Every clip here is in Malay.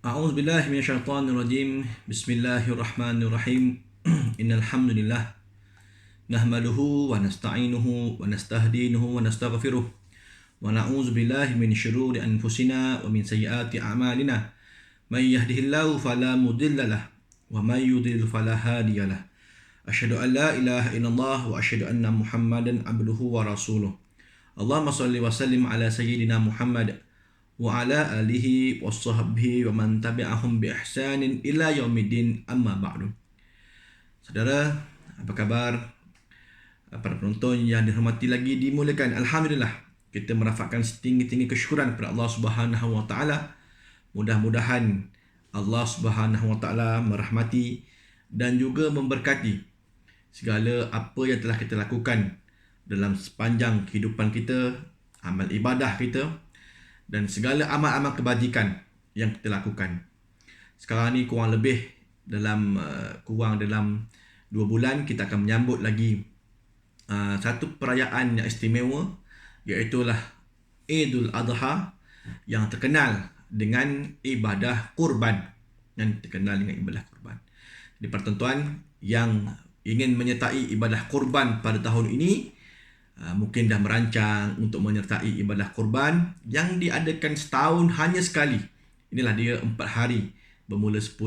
أعوذ بالله من الشيطان الرجيم بسم الله الرحمن الرحيم إن الحمد لله نحمده ونستعينه ونستهديه ونستغفره ونعوذ بالله من شرور أنفسنا ومن سيئات أعمالنا من يهده الله فلا مضل له ومن يضلل فلا هادي له أشهد أن لا إله إلا الله وأشهد أن محمدا عبده ورسوله اللهم صل وسلم على سيدنا محمد وعلى آله وصحبه ومن tabi'ahum bi ihsanin ila yaumiddin amma ba'du. Saudara, apa khabar? Para penonton yang dihormati lagi dimuliakan, alhamdulillah kita merafakkan setinggi-tinggi kesyukuran kepada Allah Subhanahu wa taala. Mudah-mudahan Allah Subhanahu wa taala merahmati dan juga memberkati segala apa yang telah kita lakukan dalam sepanjang kehidupan kita, amal ibadah kita dan segala amal-amal kebajikan yang kita lakukan. Sekarang ni kurang dalam 2 bulan kita akan menyambut lagi satu perayaan yang istimewa, iaitulah Idul Adha yang terkenal dengan ibadah kurban. Jadi para tuan-tuan yang ingin menyertai ibadah kurban pada tahun ini, mungkin dah merancang untuk menyertai ibadah kurban yang diadakan setahun hanya sekali. Inilah dia 4 hari bermula 10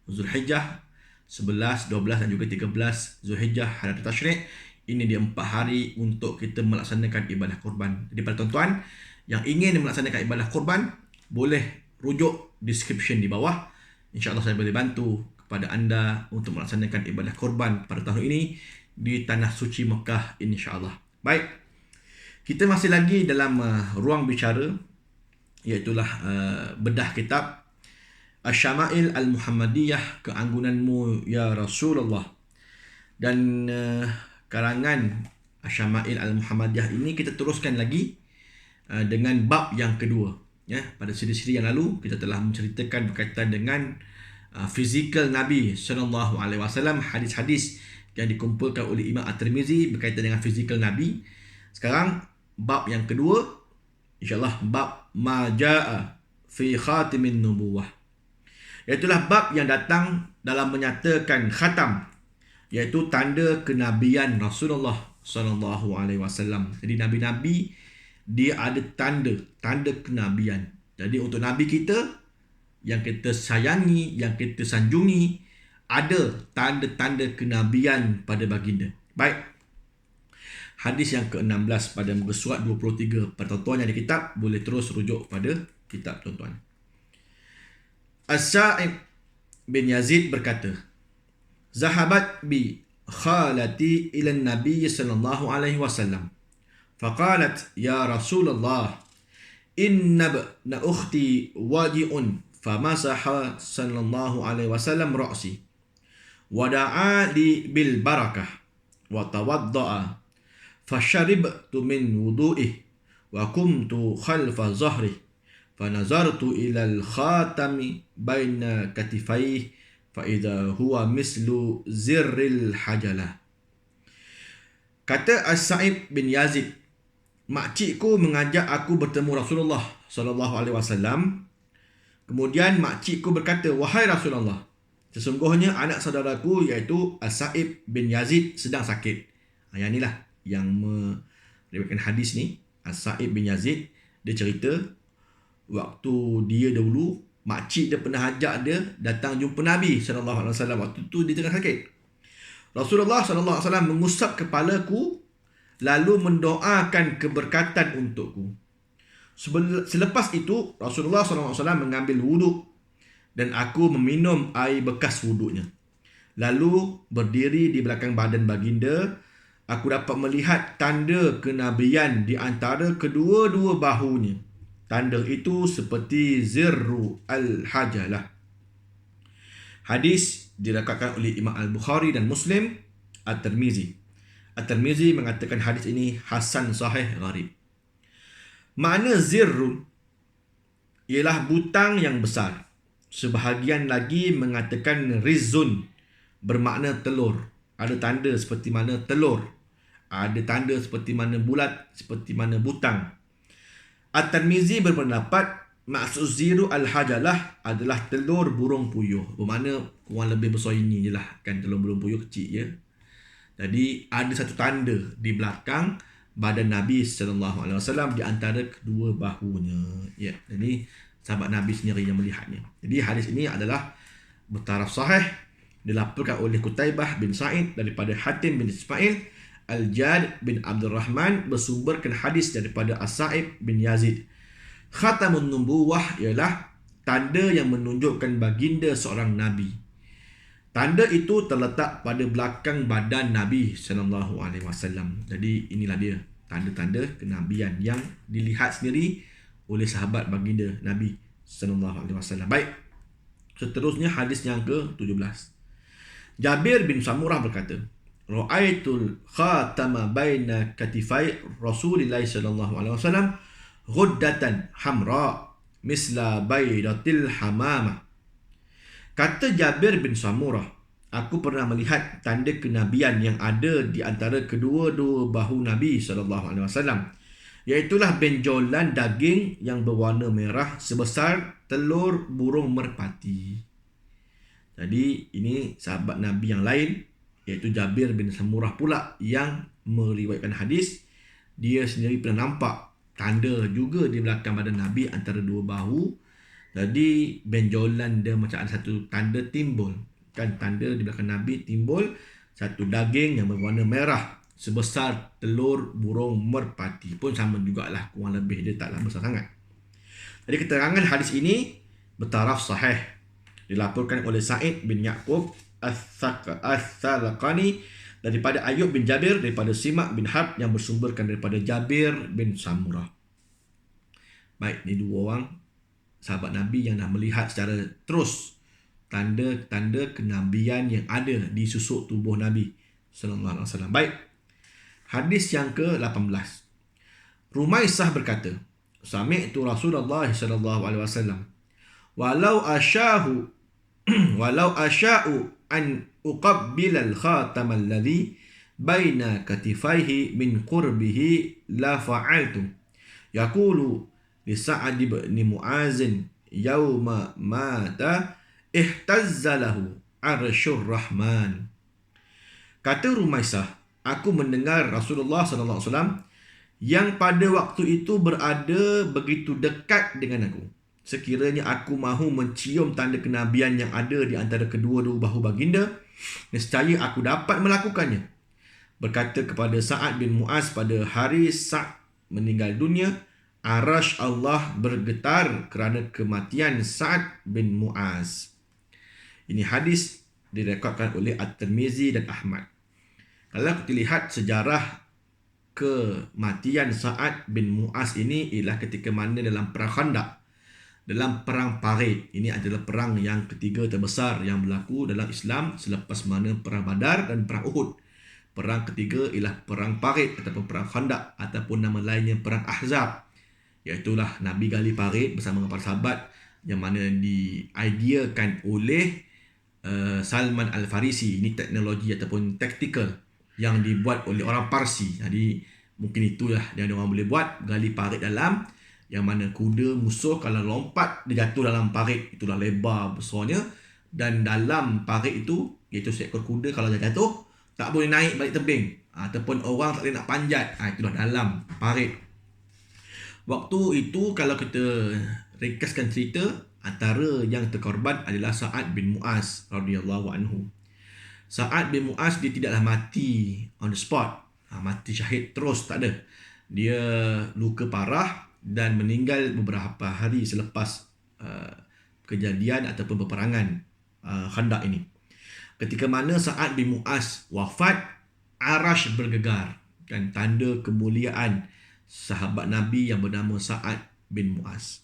Zulhijjah, 11, 12 dan juga 13 Zulhijjah hari Tasyrik. Ini dia 4 hari untuk kita melaksanakan ibadah kurban. Jadi para tuan-tuan yang ingin melaksanakan ibadah kurban, boleh rujuk description di bawah. InsyaAllah saya boleh bantu kepada anda untuk melaksanakan ibadah kurban pada tahun ini di Tanah Suci Mekah, insyaAllah. Baik, kita masih lagi dalam ruang bicara, iaitulah bedah kitab Asy-Syama'il Al-Muhammadiyah, Keanggunanmu Ya Rasulullah. Dan karangan Asy-Syama'il Al-Muhammadiyah ini kita teruskan lagi dengan bab yang kedua. Ya, pada siri-siri yang lalu kita telah menceritakan berkaitan dengan fizikal Nabi SAW, hadis-hadis yang dikumpulkan oleh Imam At-Tirmizi berkaitan dengan fizikal Nabi. Sekarang bab yang kedua, insyaAllah bab ma ja'a fi khatimin nubuwah, iaitulah bab yang datang dalam menyatakan khatam, iaitu tanda kenabian Rasulullah SAW. Jadi nabi-nabi dia ada tanda kenabian. Jadi untuk nabi kita yang kita sayangi, yang kita sanjungi, ada tanda-tanda kenabian pada baginda. Baik, hadis yang ke-16 pada muka surat 23. Tuan-tuan yang ada kitab boleh terus rujuk pada kitab tuan-tuan. As-Sa'ib bin Yazid berkata, Zahabat bi khalati ila Nabi sallallahu alaihi wasallam faqalat ya Rasulullah inna ibna ukhti waji'un famasaha sallallahu alaihi wasallam ra'si wada'a li bil barakah wa tawadda'a fasharibtu min wudu'ih wa kumtu khalfa zahri fanazartu ila al khatami baina katifayhi fa idza huwa mislu zirril hajalah. Kata As-Sa'ib bin Yazid, makcikku mengajak aku bertemu Rasulullah sallallahu alaihi wasallam. Kemudian makcikku berkata, wahai Rasulullah, sesungguhnya anak saudaraku iaitu As-Sa'ib bin Yazid sedang sakit. Yang inilah yang meriwayatkan hadis ni. As-Sa'ib bin Yazid, dia cerita waktu dia dahulu, makcik dia pernah ajak dia datang jumpa Nabi SAW. Waktu tu dia tengah sakit. Rasulullah SAW mengusap kepalaku lalu mendoakan keberkatan untukku. Selepas itu Rasulullah SAW mengambil wuduk dan aku meminum air bekas wuduknya. Lalu berdiri di belakang badan baginda. Aku dapat melihat tanda kenabian di antara kedua-dua bahunya. Tanda itu seperti zirru al-hajalah. Hadis diriwayatkan oleh Imam Al-Bukhari dan Muslim, At-Tirmizi. At-Tirmizi mengatakan hadis ini hasan sahih gharib. Makna zirrun ialah butang yang besar. Sebahagian lagi mengatakan rizun, bermakna telur. Ada tanda seperti mana telur. Ada tanda seperti mana bulat, seperti mana butang. At-Tirmizi berpendapat maksud ziru al-hajalah adalah telur burung puyuh. Bermakna kurang lebih besar ini je lah. Kan telur burung puyuh kecil je. Jadi ada satu tanda di belakang badan Nabi SAW di antara kedua bahunya. Ya, jadi sahabat Nabi sendiri yang melihatnya. Jadi hadis ini adalah bertaraf sahih, dilaporkan oleh Qutaibah bin Sa'id daripada Hatim bin Ismail, Al-Jad bin Abdul Rahman bersumberkan hadis daripada As-Sa'ib bin Yazid. Khatamun nubuwah ialah tanda yang menunjukkan baginda seorang nabi. Tanda itu terletak pada belakang badan Nabi SAW. Jadi inilah dia tanda-tanda kenabian yang dilihat sendiri oleh sahabat baginda Nabi SAW. Baik, seterusnya hadis yang ke-17. Jabir bin Samurah berkata, Ra'aitul khatama baina katifai Rasulillah SAW ghuddatan hamra misla baydatil hamamah. Kata Jabir bin Samurah, aku pernah melihat tanda kenabian yang ada di antara kedua-dua bahu Nabi SAW. Iaitulah benjolan daging yang berwarna merah sebesar telur burung merpati. Jadi ini sahabat Nabi yang lain, iaitu Jabir bin Samurah pula yang meriwayatkan hadis. Dia sendiri pernah nampak tanda juga di belakang badan Nabi antara dua bahu. Jadi benjolan dia macam ada satu tanda timbul. Kan tanda di belakang Nabi timbul satu daging yang berwarna merah sebesar telur burung merpati. Pun sama jugalah, kurang lebih dia taklah besar sangat. Jadi keterangan hadis ini bertaraf sahih. Dilaporkan oleh Sa'id bin Ya'qub As-Salaqani daripada Ayub bin Jabir daripada Simak bin Harb yang bersumberkan daripada Jabir bin Samurah. Baik, ni dua orang sahabat Nabi yang dah melihat secara terus tanda-tanda kenabian yang ada di susuk tubuh Nabi sallallahu alaihi wasallam. Baik. Hadis yang ke-18. Rumaisah berkata, Sami'tu Rasulullah sallallahu alaihi wasallam walau asya'u an uqabbila al-khatam alladhi baina katifaihi min qurbihi la fa'altu. Yaqulu li Sa'ad bin Mu'az yawma mata ihtazza lahu arsyur rahman. Kata Rumaisah, aku mendengar Rasulullah sallallahu alaihi wasallam yang pada waktu itu berada begitu dekat dengan aku. Sekiranya aku mahu mencium tanda kenabian yang ada di antara kedua-dua bahu baginda, nescaya aku dapat melakukannya. Berkata kepada Sa'ad bin Mu'az pada hari Sa'ad meninggal dunia, Arash Allah bergetar kerana kematian Sa'ad bin Mu'az. Ini hadis direkodkan oleh At-Tirmizi dan Ahmad. Kalau kita lihat sejarah kematian Sa'ad bin Mu'az ini ialah ketika mana dalam perang Khandaq, dalam perang Parit. Ini adalah perang yang ketiga terbesar yang berlaku dalam Islam selepas mana perang Badar dan perang Uhud. Perang ketiga ialah perang Parit ataupun perang Khandaq ataupun nama lainnya perang Ahzab. Iaitulah Nabi gali parit bersama dengan para sahabat yang mana diideakan oleh Salman Al-Farisi. Ini teknologi ataupun tactical yang dibuat oleh orang Parsi. Jadi mungkin itulah yang orang boleh buat, gali parit dalam, yang mana kuda musuh kalau lompat dia jatuh dalam parit, itulah lebar besarnya, dan dalam parit itu iaitu seekor kuda kalau dia jatuh tak boleh naik balik tebing, ataupun orang tak boleh nak panjat, itulah dalam parit. Waktu itu kalau kita ringkaskan cerita, antara yang terkorban adalah Sa'ad bin Mu'az radhiyallahu anhu. Sa'ad bin Mu'az dia tidaklah mati on the spot, mati syahid terus, tak ada. Dia luka parah dan meninggal beberapa hari selepas kejadian ataupun peperangan Khandaq ini. Ketika mana Sa'ad bin Mu'az wafat, Arash bergegar, kan, tanda kemuliaan sahabat Nabi yang bernama Sa'ad bin Mu'az.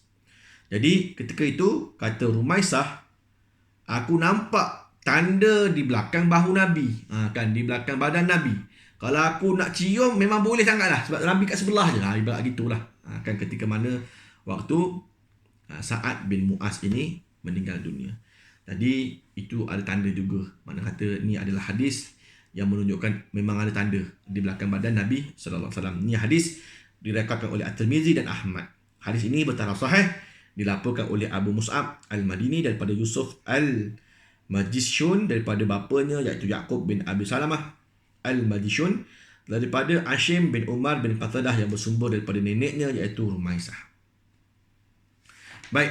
Jadi ketika itu, kata Rumaisah, aku nampak tanda di belakang bahu Nabi, kan, di belakang badan Nabi. Kalau aku nak cium memang boleh sangatlah, sebab Nabi kat sebelah je lah, ibarat gitulah. Kan ketika mana waktu Sa'ad bin Mu'az ini meninggal dunia. Jadi itu ada tanda juga. Mana kata ni adalah hadis yang menunjukkan memang ada tanda di belakang badan Nabi sallallahu alaihi wasallam. Ni hadis direkodkan oleh At-Tirmizi dan Ahmad. Hadis ini bertaraf sahih, Dilaporkan oleh Abu Mus'ab Al-Madini daripada Yusuf Al-Majishun daripada bapanya iaitu Yaqub bin Abi Salamah Al-Majishun daripada Ashim bin Umar bin Qatadah yang bersumber daripada neneknya iaitu Rumaisah. Baik,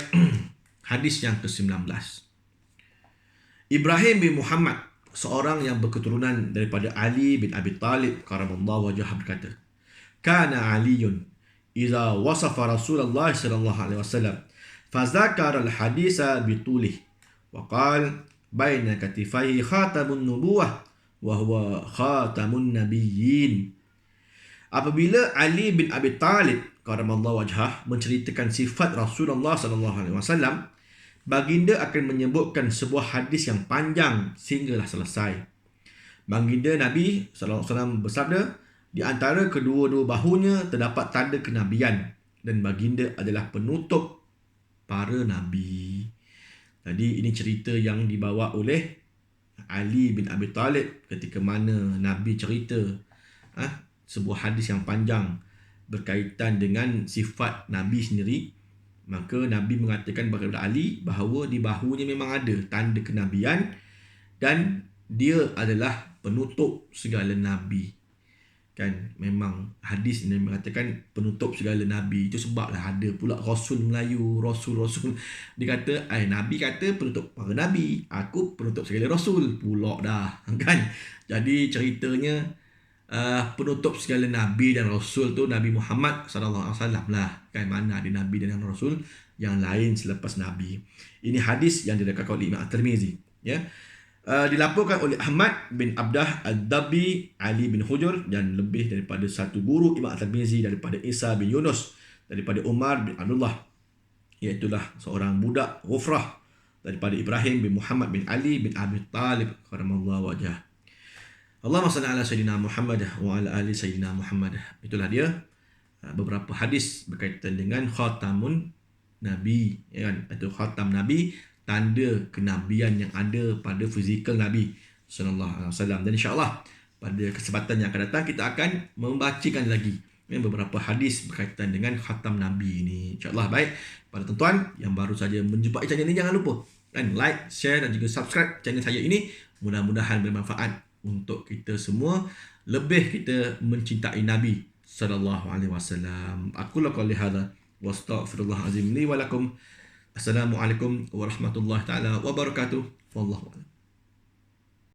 hadis yang ke-19. Ibrahim bin Muhammad, seorang yang berketurunan daripada Ali bin Abi Talib karamallahu wajhah, berkata, "Kana Aliyun idza wasafa Rasulullah sallallahu alaihi wasallam fazakara al-haditha bitulih wa qala baina katifaihi khatamun nubuwah wa huwa khatamun nabiyyin." Apabila Ali bin Abi Talib karamallahu wajhah menceritakan sifat Rasulullah sallallahu alaihi wasallam, baginda akan menyebutkan sebuah hadis yang panjang sehinggalah selesai. Baginda Nabi sallallahu alaihi wasallam bersabda, di antara kedua-dua bahunya terdapat tanda kenabian dan baginda adalah penutup para nabi. Jadi ini cerita yang dibawa oleh Ali bin Abi Talib ketika mana Nabi cerita sebuah hadis yang panjang berkaitan dengan sifat Nabi sendiri. Maka Nabi mengatakan kepada Ali bahawa di bahunya memang ada tanda kenabian dan dia adalah penutup segala nabi. Kan, memang hadis ini mengatakan penutup segala nabi. Itu sebablah ada pula Rasul Melayu, Rasul. Dia kata, Nabi kata penutup para nabi, aku penutup segala Rasul. Pula dah, kan. Jadi ceritanya penutup segala nabi dan rasul tu Nabi Muhammad sallallahu alaihi wasallam lah. Kan, mana ada nabi dan rasul yang lain selepas nabi. Ini hadis yang diriwayatkan oleh Imam At-Tirmizi, ya. Dilaporkan oleh Ahmad bin Abdah Ad-Dabbi, Ali bin Hujur dan lebih daripada satu guru Imam At-Tirmizi daripada Isa bin Yunus daripada Umar bin Abdullah, iaitulah seorang budak Ghufrah daripada Ibrahim bin Muhammad bin Ali bin Abi Talib karamallahu wajhah. Allahumma salli ala sayyidina Muhammad wa ala ali sayyidina Muhammad. Itulah dia beberapa hadis berkaitan dengan khatamun Nabi, ya kan? Atau khatam Nabi, tanda kenabian yang ada pada fizikal Nabi sallallahu alaihi wasallam. Dan insya-Allah pada kesempatan yang akan datang kita akan membacakan lagi beberapa hadis berkaitan dengan khatam Nabi ini. Insya-Allah. Baik, pada tuan-tuan yang baru saja menjumpai channel ini, jangan lupa dan like, share dan juga subscribe channel saya ini. Mudah-mudahan bermanfaat untuk kita semua, lebih kita mencintai Nabi sallallahu alaihi wasallam. Aku lakukan hadza wa astaghfirullahal azim li wa lakum. Assalamualaikum warahmatullahi taala wabarakatuh. Wallahu a'lam.